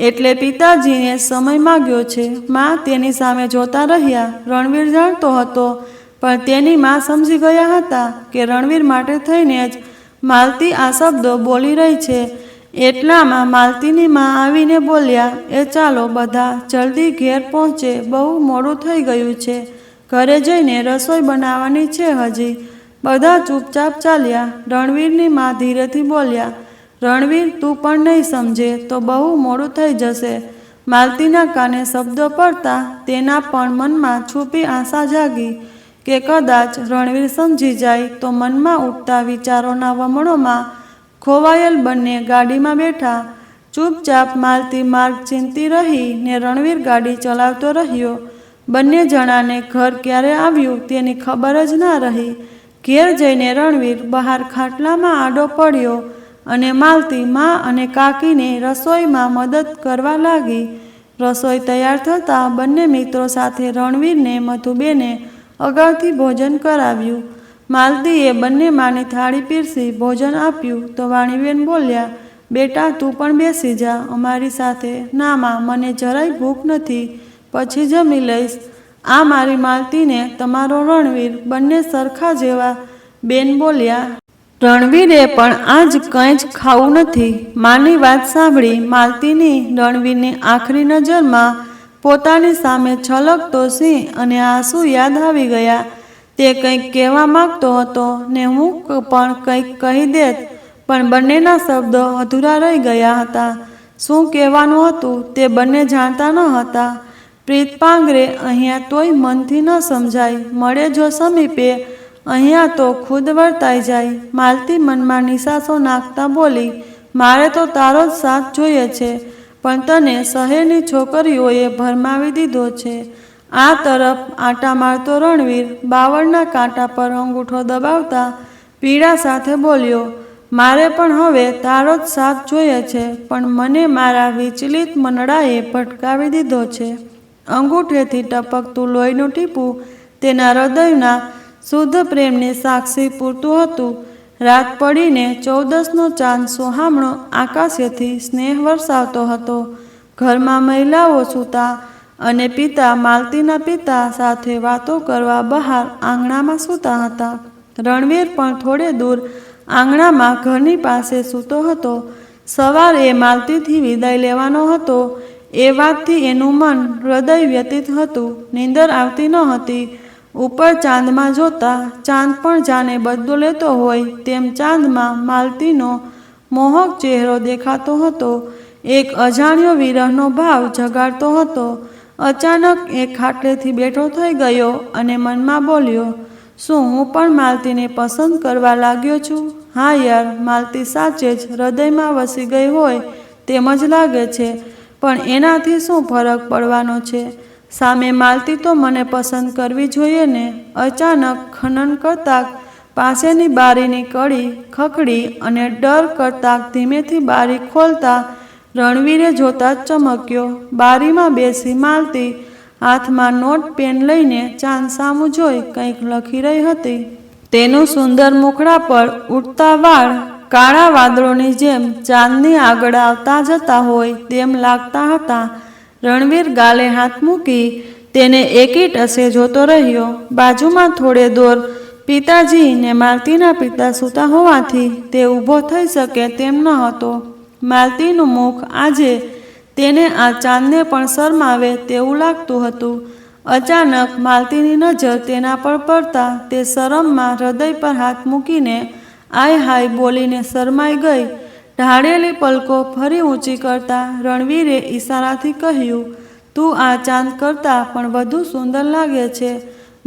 એટલે પિતાજીને સમય માગ્યો છે. માં તેની સામે જોતા રહ્યા. રણવીર જાણતો હતો, પણ તેની માં સમજી ગયા હતા કે રણવીર માટે થઈને જ માલતી આ શબ્દો બોલી રહી છે. એટલામાં માલતીની માં આવીને બોલ્યા, એ ચાલો બધા જલ્દી ઘેર પહોંચે, બહુ મોડું થઈ ગયું છે. ઘરે જઈને રસોઈ બનાવવાની છે હજી. બધા ચૂપચાપ ચાલ્યા. રણવીરની માં ધીરેથી બોલ્યા, રણવીર, તું પણ નહીં સમજે તો બહુ મોડું થઈ જશે. માલતીના કાને શબ્દો પડતા તેના પણ મનમાં છુપી આશા જાગી કે કદાચ રણવીર સમજી જાય તો. મનમાં ઉઠતા વિચારોના વમળોમાં ખોવાયેલ બંને ગાડીમાં બેઠા. ચૂપચાપ માલતી માર્ગ ચીંધતી રહી ને રણવીર ગાડી ચલાવતો રહ્યો. બંને જણાને ઘર ક્યારે આવ્યું તેની ખબર જ ના રહી. ઘેર જઈને રણવીર બહાર ખાટલામાં આડો પડ્યો અને માલતી માં અને કાકીને રસોઈમાં મદદ કરવા લાગી. રસોઈ તૈયાર થતાં બંને મિત્રો સાથે રણવીરને મધુબેને અગાઉથી ભોજન કરાવ્યું. માલતીએ બંને માની થાળી પીરસી ભોજન આપ્યું તો વાણીબેન બોલ્યા, બેટા તું પણ બેસી જા અમારી સાથે. ના માં, મને જરાય ભૂખ નથી, પછી જમી લઈશ. આ મારી માલતીને તમારો રણવીર બંને સરખા જેવા. બેન બોલ્યા, રણવીરે પણ આજ કંઈ જ ખાવું નથી. માની વાત સાંભળી માલતીની રણવીરની આખરી નજરમાં પોતાની સામે છલકતો સિંહ અને આંસુ યાદ આવી ગયા. તે કંઈક કહેવા માંગતો હતો ને હું પણ કંઈક કહી દેત, પણ બંનેના શબ્દો અધૂરા રહી ગયા હતા. શું કહેવાનું હતું તે બંને જાણતા ન હતા. પ્રીત પાંગરે અહીંયા તોય મનથી ન સમજાય, મળે જો સમીપે અહીંયા તો ખુદ વર્તાઈ જાય. માલતી મનમાં નિશાસો નાખતા બોલી, મારે તો તારો જ સાથ જોઈએ છે, પણ તને શહેરની છોકરીઓએ ભરમાવી દીધો છે. આ તરફ આંટા મારતો રણવીર બાવળના કાંટા પર અંગૂઠો દબાવતા પીડા સાથે બોલ્યો, મારે પણ હવે તારો જ સાથ જોઈએ છે, પણ મને મારા વિચલિત મનડાએ ભટકાવી દીધો છે. અંગૂઠેથી ટપકતું લોહીનું ટીપું તેના હૃદયના શુદ્ધ પ્રેમની સાક્ષી પૂરતું હતું. રાત પડીને 14નો ચાંદ સોહામણો આકાશેથી સ્નેહ વરસાવતો હતો. ઘરમાં મહિલાઓ સૂતા અને પિતા માલતીના પિતા સાથે વાતો કરવા બહાર આંગણામાં સૂતા હતા. રણવીર પણ થોડે દૂર આંગણામાં ઘરની પાસે સૂતો હતો. સવારે માલતીથી વિદાય લેવાનો હતો એ વાતથી એનું મન હૃદય વ્યતીત હતું. નીંદર આવતી ન હતી. ઉપર ચાંદમાં જોતા ચાંદ પણ જાણે બદલો લેતો હોય તેમ ચાંદમાં માલતીનો મોહક ચહેરો દેખાતો હતો. એક અજાણ્યો વિરહનો ભાવ જગાડતો હતો. અચાનક એ ખાટલેથી બેઠો થઈ ગયો અને મનમાં બોલ્યો, શું હું પણ માલતીને પસંદ કરવા લાગ્યો છું? હા યાર, માલતી સાચે જ હૃદયમાં વસી ગઈ હોય તેમ જ લાગે છે, પણ એનાથી શું ફરક પડવાનો છે? સામે માલતી તો મને પસંદ કરવી જોઈએ ને. અચાનક ખનન કરતા પાસેની બારીની કડી ખખડી અને ડર કરતા ધીમેથી બારી ખોલતા રણવીરે જોતા જ ચમક્યો. બારીમાં બેસી માલતી હાથમાં નોટ પેન લઈને ચાંદ સામું જોઈ કંઈક લખી રહી હતી. તેનું સુંદર મુખડા પર ઉડતા વાળ કાળા વાદળોની જેમ ચાંદની આગળ આવતા જતા હોય તેમ લાગતા હતા. રણવીર ગાલે હાથ મૂકી તેને એકી ટસે જોતો રહ્યો. બાજુમાં થોડે દૂર પિતાજી ને માલતીના પિતા સૂતા હોવાથી તે ઊભો થઈ શકે તેમ ન હતો. માલતીનું મુખ આજે તેને આ ચાંદને પણ શરમાવે તેવું લાગતું હતું. અચાનક માલતીની નજર તેના પર પડતા તે શરમમાં હૃદય પર હાથ મૂકીને આય હાય બોલીને શરમાઈ ગઈ. ઢાળેલી પલકો ફરી ઊંચી કરતા રણવીરે ઈશારાથી કહ્યું, તું આ ચાંદ કરતાં પણ વધુ સુંદર લાગે છે.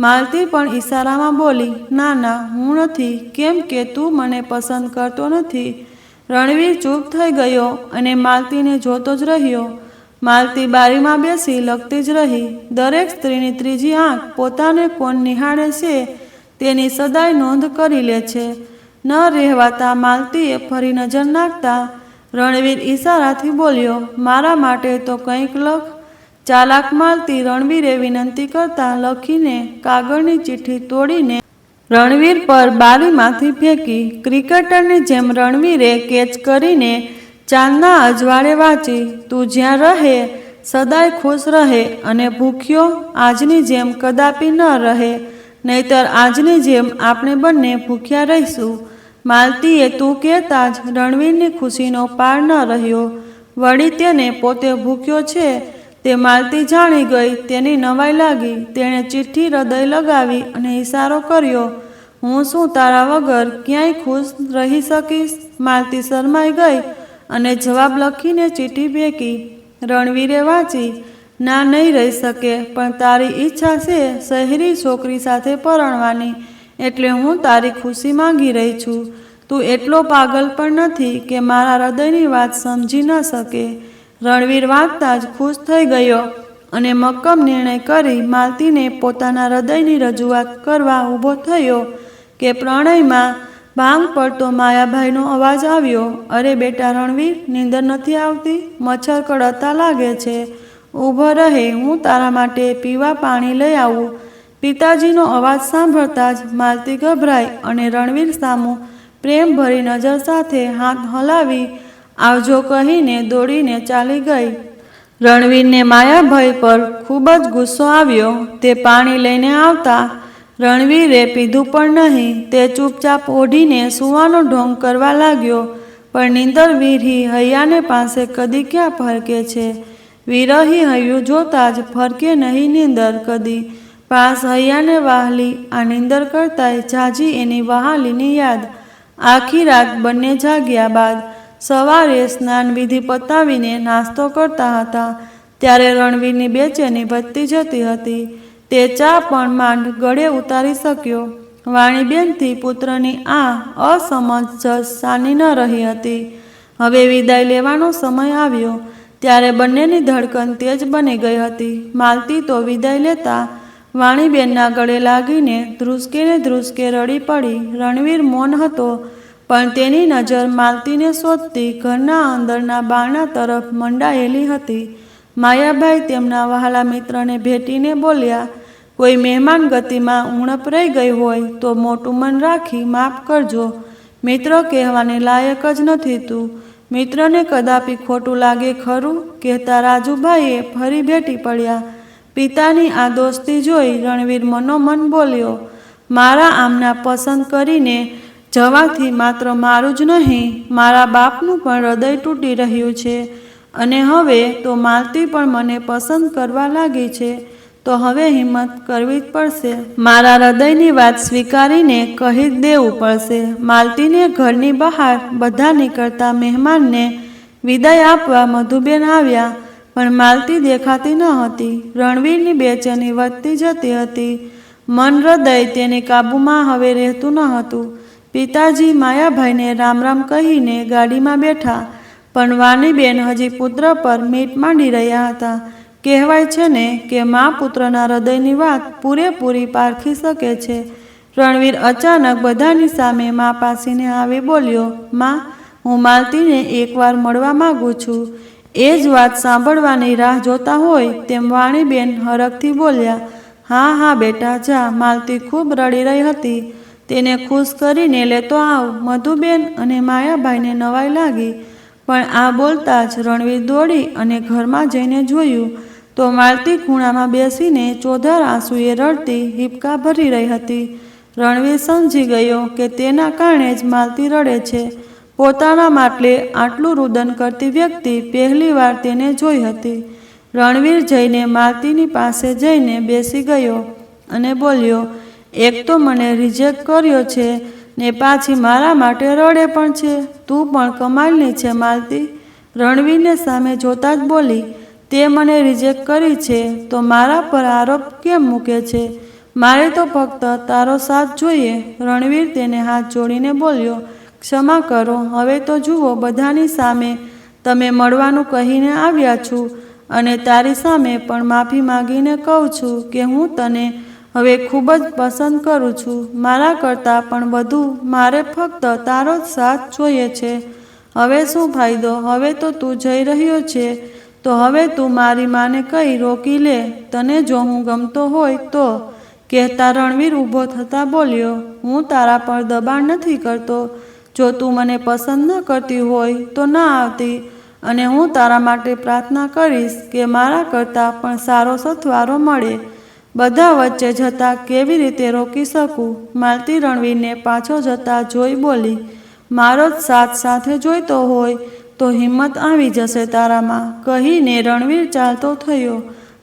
માલતી પણ ઈશારામાં બોલી, ના ના, હું નથી, કેમ કે તું મને પસંદ કરતો નથી. રણવીર ચૂપ થઈ ગયો અને માલતીને જોતો જ રહ્યો. માલતી બારીમાં બેસી લખતી જ રહી. દરેક સ્ત્રીની ત્રીજી આંખ પોતાને કોણ નિહાળે છે તેની સદાય નોંધ કરી લે છે. ન રહેવાતા માલતીએ ફરી નજર નાખતા રણવીર ઈશારાથી બોલ્યો, મારા માટે તો કંઈક લખ. ચાલાક માલતી રણવીરે વિનંતી કરતા લખીને કાગળની ચિઠ્ઠી તોડીને રણવીર પર બારીમાંથી ફેંકી. ક્રિકેટરની જેમ રણવીરે કેચ કરીને ચાંદના અજવાળે વાંચી, તું જ્યાં રહે સદાય ખુશ રહે અને ભૂખ્યો આજની જેમ કદાપી ન રહે, નહીતર આજની જેમ આપણે બંને ભૂખ્યા રહીશું. માલતીએ તું કહેતા જ રણવીરની ખુશીનો પાર ન રહ્યો. વળી તેને પોતે ભૂખ્યો છે તે માલતી જાણી ગઈ. તેની નવાઈ લાગી. તેણે ચિઠ્ઠી હૃદય લગાવી અને ઈશારો કર્યો, હું શું તારા વગર ક્યાંય ખુશ રહી શકીશ? માલતી શરમાઈ ગઈ અને જવાબ લખીને ચિઠ્ઠી ફેંકી. રણવીરે વાંચી, ના નહીં રહી શકે, પણ તારી ઈચ્છા છે શહેરી છોકરી સાથે પરણવાની, એટલે હું તારી ખુશી માંગી રહી છું. તું એટલો પાગલ પણ નથી કે મારા હૃદયની વાત સમજી ન શકે. રણવીર વાંચતા જ ખુશ થઈ ગયો અને મક્કમ નિર્ણય કરી માલતીને પોતાના હૃદયની રજૂઆત કરવા ઊભો થયો કે પ્રણયમાં ભાંગ પડતો માયાભાઈનો અવાજ આવ્યો, અરે બેટા રણવીર, નીંદર નથી આવતી? મચ્છર કડતા લાગે છે. ઊભો રહે, હું તારા માટે પીવા પાણી લઈ આવું. પિતાજીનો અવાજ સાંભળતા જ માલતી ગભરાઈ અને રણવીર સામું પ્રેમ ભરી નજર સાથે હાથ હલાવી આવજો કહીને દોડીને ચાલી ગઈ. રણવીરને માયાભાઈ પર ખૂબ જ ગુસ્સો આવ્યો. તે પાણી લઈને આવતા રણવીરે પીધું પણ નહીં. તે ચૂપચાપ ઓઢીને સૂવાનો ઢોંગ કરવા લાગ્યો. પણ નીંદર વિરહી હૈયાને પાસે કદી ક્યાં ફરકે છે? વિરહી હૈયું જોતા જ ફરકે નહીં નીંદર કદી. પાસ હૈયાને વહાલી આ નીંદર કરતાંય જાજી એની વહાલીની યાદ. આખી રાત બંને જાગ્યા બાદ સવારે સ્નાન વિધિ પતાવીને નાસ્તો કરતા હતા ત્યારે રણવીરની બેચેની વધતી જતી હતી. તે ચા પણ માંડ ગળે ઉતારી શક્યો. વાણીબેનથી પુત્રની આ અસમંજસ સાની ન રહી હતી. હવે વિદાય લેવાનો સમય આવ્યો ત્યારે બંનેની ધડકન તેજ બની ગઈ હતી. માલતી તો વિદાય લેતા વાણીબેનના ગળે લાગીને ધ્રુસકે રડી પડી. રણવીર મૌન હતો પણ તેની નજર માલતીને શોધતી ઘરના અંદરના બારણા તરફ મંડાયેલી હતી. માયાભાઈ તેમના વહાલા મિત્રને ભેટીને બોલ્યા, કોઈ મહેમાન ગતિમાં ઉણપ રહી ગઈ હોય તો મોટું મન રાખી માફ કરજો. મિત્ર કહેવાને લાયક જ નથી તું. મિત્રને કદાપી ખોટું લાગે ખરું? કહેતા રાજુભાઈએ ફરી ભેટી પડ્યા. પિતાની આ દોસ્તી જોઈ રણવીર મનોમન બોલ્યો, મારા આમના પસંદ કરીને જવાથી માત્ર મારું જ નહીં મારા બાપનું પણ હૃદય તૂટી રહ્યું છે અને હવે તો માલતી પણ મને પસંદ કરવા લાગી છે તો હવે હિંમત કરવી જ પડશે. મારા હૃદયની વાત સ્વીકારીને કહી જ દેવું પડશે. માલતીને ઘરની બહાર બધા નીકળતા મહેમાનને વિદાય આપવા મધુબેન આવ્યા પણ માલતી દેખાતી ન હતી. રણવીરની બેચેની વધતી જતી હતી. મન હૃદય તેની કાબૂમાં હવે રહેતું ન હતું. પિતાજી માયાભાઈને રામ રામ કહીને ગાડીમાં બેઠા પણ વાણીબેન હજી પુત્ર પર મીટ માંડી રહ્યા હતા. કહેવાય છે ને કે મા પુત્રના હૃદયની વાત પૂરેપૂરી પારખી શકે છે. રણવીર અચાનક બધાની સામે મા પાસીને આવી બોલ્યો, મા, હું માલતીને એકવાર મળવા માગું છું. એ જ વાત સાંભળવાની રાહ જોતા હોય તેમ વાણીબેન હરખથી બોલ્યા, હા હા બેટા જા. માલતી ખૂબ રડી રહી હતી. તેને ખુશ કરીને લેતો આવ. મધુબેન અને માયાભાઈને નવાઈ લાગી પણ આ બોલતા જ રણવીર દોડી અને ઘરમાં જઈને જોયું તો માલતી ખૂણામાં બેસીને ચોધર આંસુએ રડતી હિપકા ભરી રહી હતી. રણવીર સમજી ગયો કે તેના કારણે જ માલતી રડે છે. પોતાના માટલે આટલું રુદન કરતી વ્યક્તિ પહેલીવાર તેને જોઈ હતી. રણવીર જઈને માલતીની પાસે જઈને બેસી ગયો અને બોલ્યો, એક તો મને રિજેક્ટ કર્યો છે ને પાછી મારા માટે રડે પણ છે. તું પણ કમાલની છે માલતી. રણવીરને સામે જોતા જ બોલી, તે મને રિજેક્ટ કરી છે તો મારા પર આરોપ કેમ મૂકે છે? મારે તો ફક્ત તારો સાથ જોઈએ. રણવીર તેને હાથ જોડીને બોલ્યો, ક્ષમા કરો. હવે તો જુઓ, બધાની સામે તમે મળવાનું કહીને આવ્યા છું અને તારી સામે પણ માફી માગીને કહું છું કે હું તને હવે ખૂબ જ પસંદ કરું છું. મારા કરતાં પણ વધુ મારે ફક્ત તારો જ સાથ જોઈએ છે. હવે શું ફાયદો? હવે તો તું જઈ રહ્યો છે તો હવે તું મારી માને કહી રોકી લે. તને જો હું ગમતો હોય તો. કહેતા રણવીર ઊભો થતાં બોલ્યો, હું તારા પર દબાણ નથી કરતો. જો તું મને પસંદ ન કરતી હોય તો ના આવતી અને હું તારા માટે પ્રાર્થના કરીશ કે મારા કરતાં પણ સારો સથવારો મળે. બધા વચ્ચે જતા કેવી રીતે રોકી શકું? માલતી રણવીરને પાછો જતા જોઈ બોલી, મારો જ સાથ સાથે જોઈતો હોય તો હિંમત આવી જશે તારામાં. કહીને રણવીર ચાલતો થયો.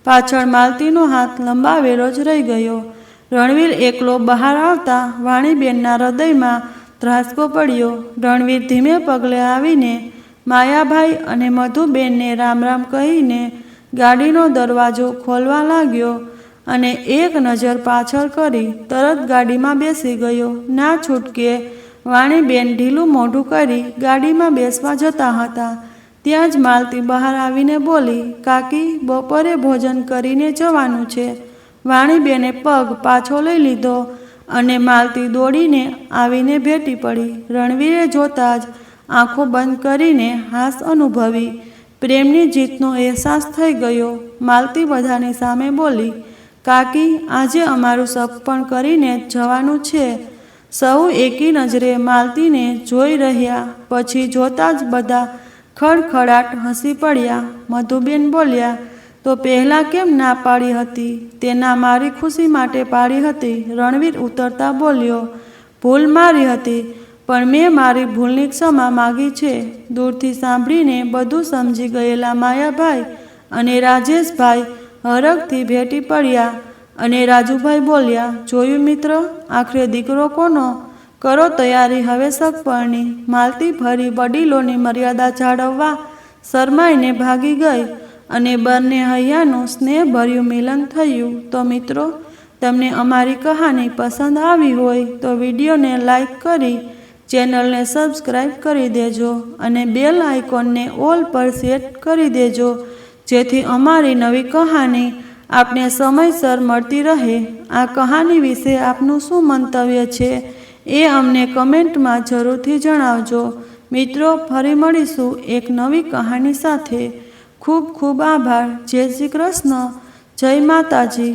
પાછળ માલતીનો હાથ લંબાવેલો જ રહી ગયો. રણવીર એકલો બહાર આવતા વાણીબેનના હૃદયમાં ધ્રાસકો પડ્યો. રણવીર ધીમે પગલે આવીને માયાભાઈ અને મધુબેનને રામ રામ કહીને ગાડીનો દરવાજો ખોલવા લાગ્યો અને એક નજર પાછળ કરી તરત ગાડીમાં બેસી ગયો. ના છૂટકે વાણીબેન ઢીલું મોઢું કરી ગાડીમાં બેસવા જતા હતા ત્યાં જ માલતી બહાર આવીને બોલી, કાકી, બપોરે ભોજન કરીને જવાનું છે. વાણીબેને પગ પાછો લઈ લીધો અને માલતી દોડીને આવીને ભેટી પડી. રણવીરે જોતા જ આંખો બંધ કરીને હાસ અનુભવી. પ્રેમની જીતનો અહેસાસ થઈ ગયો. માલતી બધાની સામે બોલી, કાકી, આજે અમારું સપણ કરીને જવાનું છે. સહુ એકી નજરે માલતીને જોઈ રહ્યા. પછી જોતાં જ બધા ખડખડાટ હસી પડ્યા. મધુબેન બોલ્યા, તો પહેલાં કેમ ના પાડી હતી? તેના મારી ખુશી માટે પાડી હતી. રણવીર ઉતરતા બોલ્યો, ભૂલ મારી હતી, પણ મેં મારી ભૂલની ક્ષમા માગી છે. દૂરથી સાંભળીને બધું સમજી ગયેલા માયાભાઈ અને રાજેશભાઈ હરખથી ભેટી પડ્યા અને રાજુભાઈ બોલ્યા, જોયું મિત્ર, આખરે દીકરો કોનો? કરો તૈયારી હવે સગપણની. માલતી ફરી વડીલોની મર્યાદા જાળવવા શરમાઈને ભાગી ગઈ અને બંને હૈયાનું સ્નેહભર્યું મિલન થયું. તો મિત્રો, તમને અમારી કહાની પસંદ આવી હોય તો વિડીયોને લાઈક કરી ચેનલને સબસ્ક્રાઈબ કરી દેજો અને બેલ આઇકોનને ઓલ પર સેટ કરી દેજો, જેથી અમારી નવી કહાની આપને સમયસર મળતી રહે. આ કહાની વિશે આપનું શું મંતવ્ય છે એ અમને કમેન્ટમાં જરૂરથી જણાવજો. મિત્રો, ફરી મળીશું એક નવી કહાની સાથે. ખૂબ ખૂબ આભાર. જય શ્રી કૃષ્ણ. જય માતાજી.